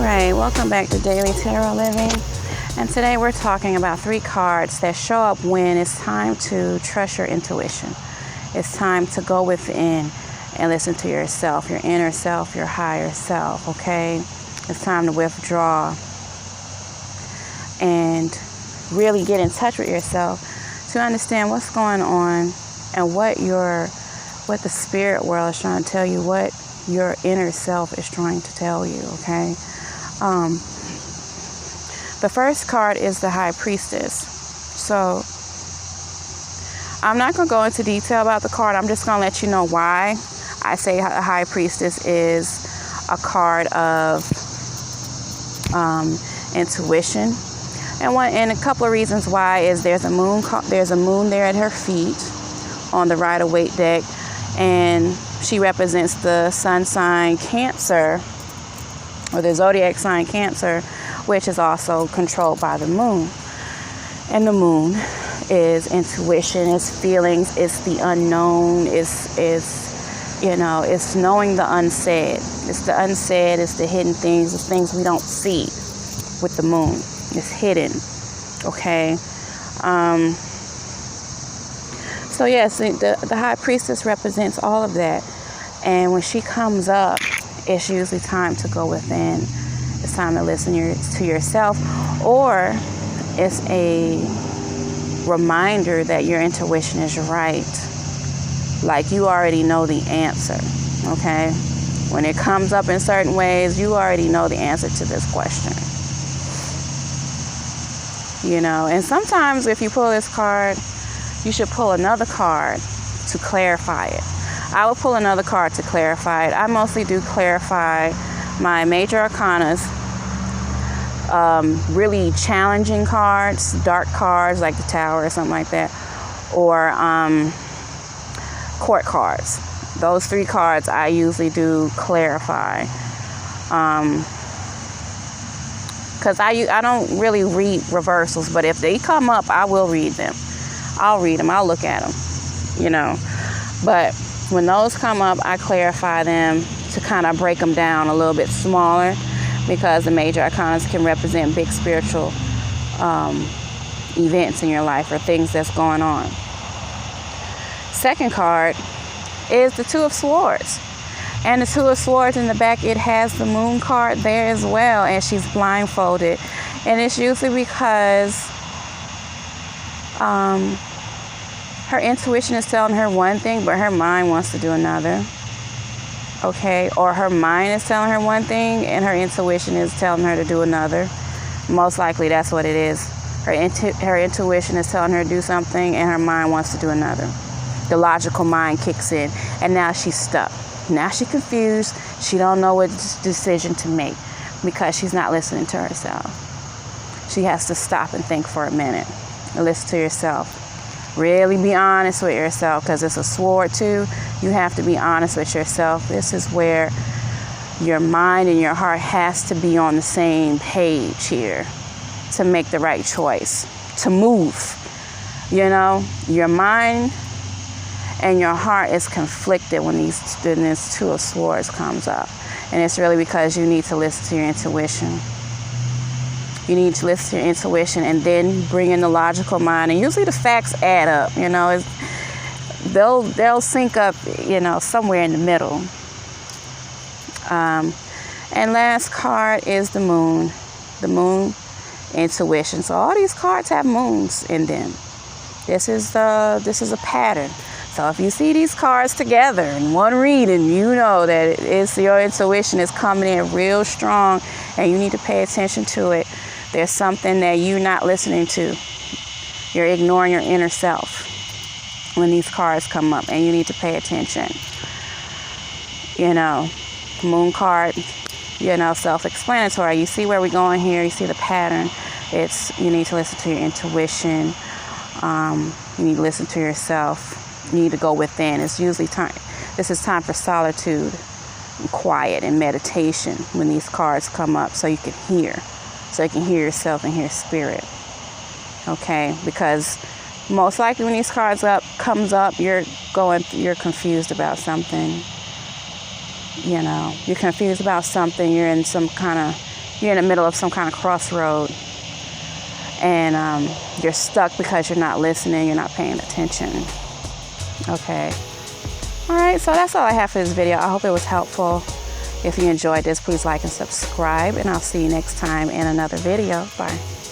right, welcome back to Daily Tarot Living. And today we're talking about 3 cards that show up when it's time to trust your intuition. It's time to go within and listen to yourself, your inner self, your higher self, okay? It's time to withdraw and really get in touch with yourself to understand what's going on and what the spirit world is trying to tell you, what your inner self is trying to tell you, okay? The first card is the High Priestess. So I'm not going to go into detail about the card. I'm just going to let you know why I say the High Priestess is a card of intuition. And a couple of reasons why is there's a moon there at her feet on the Rider-Waite deck, and she represents the sun sign Cancer, or the zodiac sign Cancer, which is also controlled by the moon. And the moon is intuition, it's feelings, it's the unknown, it's knowing the unsaid. It's the unsaid, it's the hidden things, it's things we don't see with the moon. It's hidden, okay? So yes, the High Priestess represents all of that. And when she comes up, it's usually time to go within. It's time to listen to yourself, or it's a reminder that your intuition is right. Like you already know the answer, okay? When it comes up in certain ways, you already know the answer to this question. And sometimes if you pull this card, you should pull another card to clarify it. I will pull another card to clarify it. I mostly do clarify my major arcanas, really challenging cards, dark cards like the Tower or something like that, or court cards. Those 3 cards I usually do clarify. Because I don't really read reversals, but if they come up, I will read them. I'll read them. I'll look at them, But when those come up, I clarify them to kind of break them down a little bit smaller, because the major arcanas can represent big spiritual events in your life or things that's going on. Second card is the Two of Swords. And the Two of Swords in the back, it has the Moon card there as well, and she's blindfolded. And it's usually because her intuition is telling her one thing, but her mind wants to do another. Okay? Or her mind is telling her one thing, and her intuition is telling her to do another. Most likely that's what it is. Her intuition is telling her to do something, and her mind wants to do another. The logical mind kicks in, and now she's stuck. Now she's confused. She don't know what decision to make because she's not listening to herself. She has to stop and think for a minute and listen to yourself. Really be honest with yourself, because it's a sword too. You have to be honest with yourself. This is where your mind and your heart has to be on the same page here to make the right choice, to move. Your mind and your heart is conflicted when this Two of Swords comes up. And it's really because you need to listen to your intuition. You need to listen to your intuition and then bring in the logical mind. And usually the facts add up, they'll sync up, somewhere in the middle. And last card is the Moon. The Moon, intuition. So all these cards have moons in them. This is a pattern. So if you see these cards together in one reading, you know that your intuition is coming in real strong, and you need to pay attention to it. There's something that you're not listening to. You're ignoring your inner self when these cards come up, and you need to pay attention. Moon card, self-explanatory. You see where we're going here. You see the pattern. You need to listen to your intuition. You need to listen to yourself. You need to go within. It's usually time. This is time for solitude and quiet and meditation when these cards come up, so you can hear. So you can hear yourself and hear spirit. Okay? Because most likely when these cards comes up, you're confused about something. You're confused about something. You're in some kind of you're in the middle of some kind of crossroad, and you're stuck because you're not listening, you're not paying attention. Okay. All right, so that's all I have for this video. I hope it was helpful. If you enjoyed this, please like and subscribe, and I'll see you next time in another video. Bye.